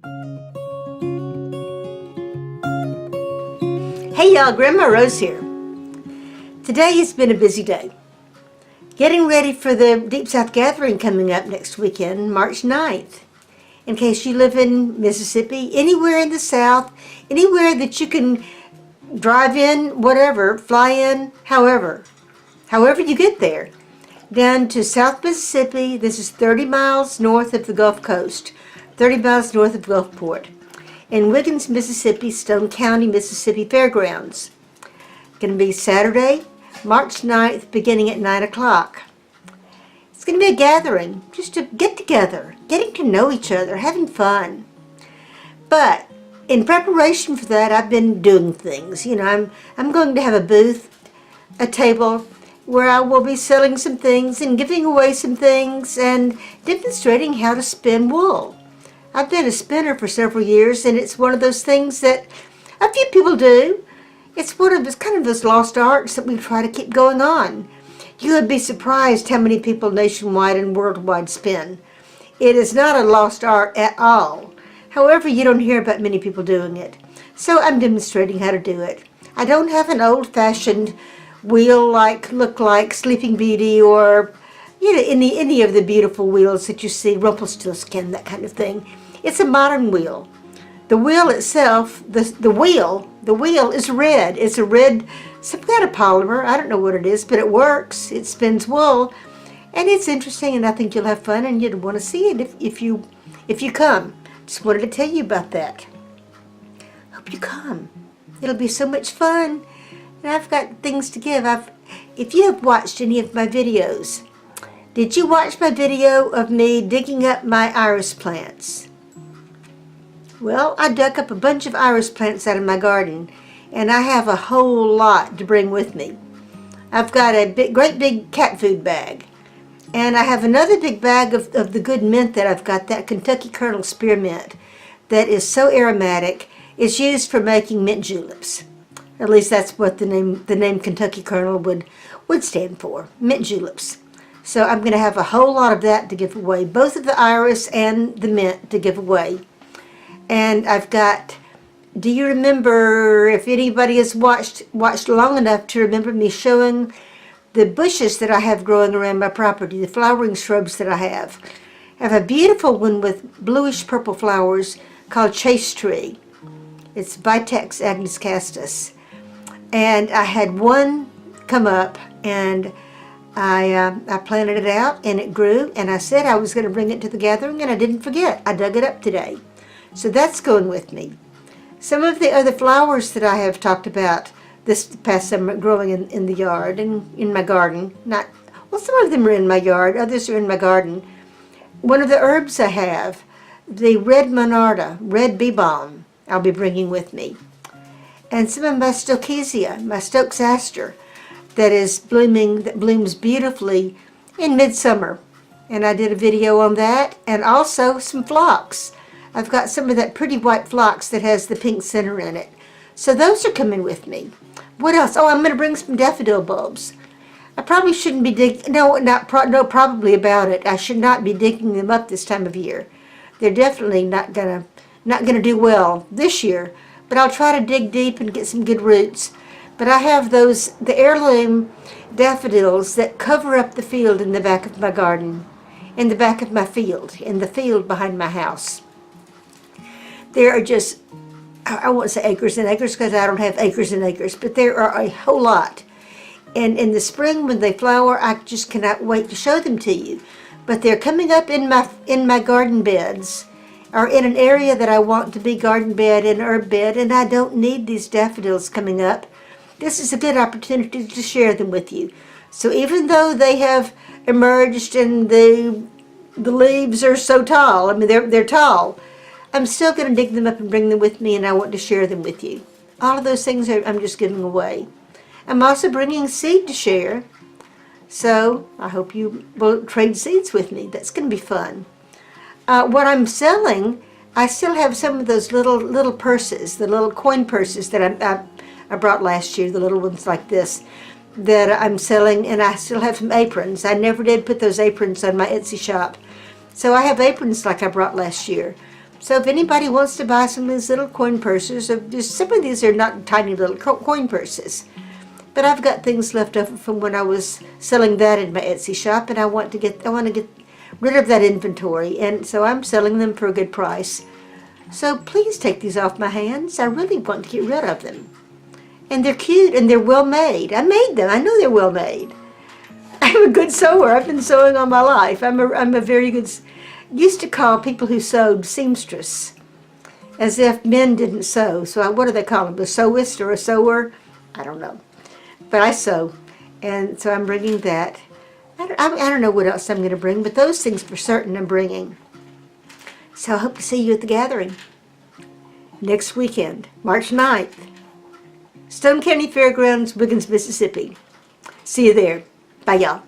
Hey y'all, Grandma Rose here. Today has been a busy day. Getting ready for the Deep South Gathering coming up next weekend, March 9th. In case you live in Mississippi, anywhere in the South, anywhere that you can drive in, whatever, fly in, however you get there. Down to South Mississippi, this is 30 miles north of the Gulf Coast, 30 miles north of Gulfport. In Wiggins, Mississippi, Stone County, Mississippi Fairgrounds. Going to be Saturday, March 9th, beginning at 9 o'clock. It's going to be a gathering, just to get together, getting to know each other, having fun. But in preparation for that, I've been doing things. You know, I'm going to have a booth, a table, where I will be selling some things and giving away some things and demonstrating how to spin wool. I've been a spinner for several years, and it's one of those things that a few people do. It's kind of those lost arts that we try to keep going on. You would be surprised how many people nationwide and worldwide spin. It is not a lost art at all. However, you don't hear about many people doing it. So I'm demonstrating how to do it. I don't have an old-fashioned wheel look like Sleeping Beauty or any of the beautiful wheels that you see, Rumpelstiltskin, that kind of thing. It's a modern wheel. The wheel itself, the wheel is red. It's a red, some kind of polymer. I don't know what it is, but it works. It spins wool, and it's interesting, and I think you'll have fun, and you'd want to see it if you come. Just wanted to tell you about that. Hope you come. It'll be so much fun, and I've got things to give. If you have watched any of my videos, did you watch my video of me digging up my iris plants? Well, I dug up a bunch of iris plants out of my garden, and I have a whole lot to bring with me. I've got a great big cat food bag, and I have another big bag of the good mint that I've got, that Kentucky Colonel spearmint, that is so aromatic. It's used for making mint juleps. At least that's what the name Kentucky Colonel would stand for, mint juleps. So I'm going to have a whole lot of that to give away, both of the iris and the mint to give away. And I've got, do you remember, if anybody has watched long enough to remember me showing the bushes that I have growing around my property, the flowering shrubs that I have. I have a beautiful one with bluish purple flowers called Chase Tree. It's Vitex Agnes Castus. And I had one come up, and I planted it out, and it grew, and I said I was going to bring it to the gathering, and I didn't forget. I dug it up today. So that's going with me. Some of the other flowers that I have talked about this past summer growing in the yard and in my garden. Some of them are in my yard, others are in my garden. One of the herbs I have, the red monarda, red bee balm, I'll be bringing with me. And some of my stokesia, my Stokes aster, that is blooming, that blooms beautifully in midsummer. And I did a video on that, and also some phlox. I've got some of that pretty white phlox that has the pink center in it. So those are coming with me. What else? Oh, I'm going to bring some daffodil bulbs. I probably shouldn't be digging, probably about it. I should not be digging them up this time of year. They're definitely not gonna do well this year, but I'll try to dig deep and get some good roots. But I have the heirloom daffodils that cover up the field in the back of my garden, in the back of my field, in the field behind my house. There are just, I won't say acres and acres because I don't have acres and acres, but there are a whole lot. And in the spring when they flower, I just cannot wait to show them to you. But they're coming up in my garden beds, or in an area that I want to be garden bed and herb bed, and I don't need these daffodils coming up. This is a good opportunity to share them with you. So even though they have emerged and the leaves are so tall, I mean they're tall, I'm still going to dig them up and bring them with me, and I want to share them with you. All of those things I'm just giving away. I'm also bringing seed to share, so I hope you will trade seeds with me. That's going to be fun. What I'm selling, I still have some of those little purses, the little coin purses that I brought last year, the little ones like this, that I'm selling, and I still have some aprons. I never did put those aprons on my Etsy shop. So I have aprons like I brought last year. So if anybody wants to buy some of these little coin purses, some of these are not tiny little coin purses, but I've got things left over from when I was selling that in my Etsy shop, and I want to get rid of that inventory, and so I'm selling them for a good price. So please take these off my hands. I really want to get rid of them. And they're cute and they're well made. I made them. I know they're well made. I'm a good sewer. I've been sewing all my life. I'm a very good. Used to call people who sewed seamstress, as if men didn't sew. So what do they call them? A sewist or a sewer? I don't know. But I sew, and so I'm bringing that. I don't know what else I'm going to bring, but those things for certain I'm bringing. So I hope to see you at the gathering next weekend, March 9th. Stone County Fairgrounds, Wiggins, Mississippi. See you there. Bye, y'all.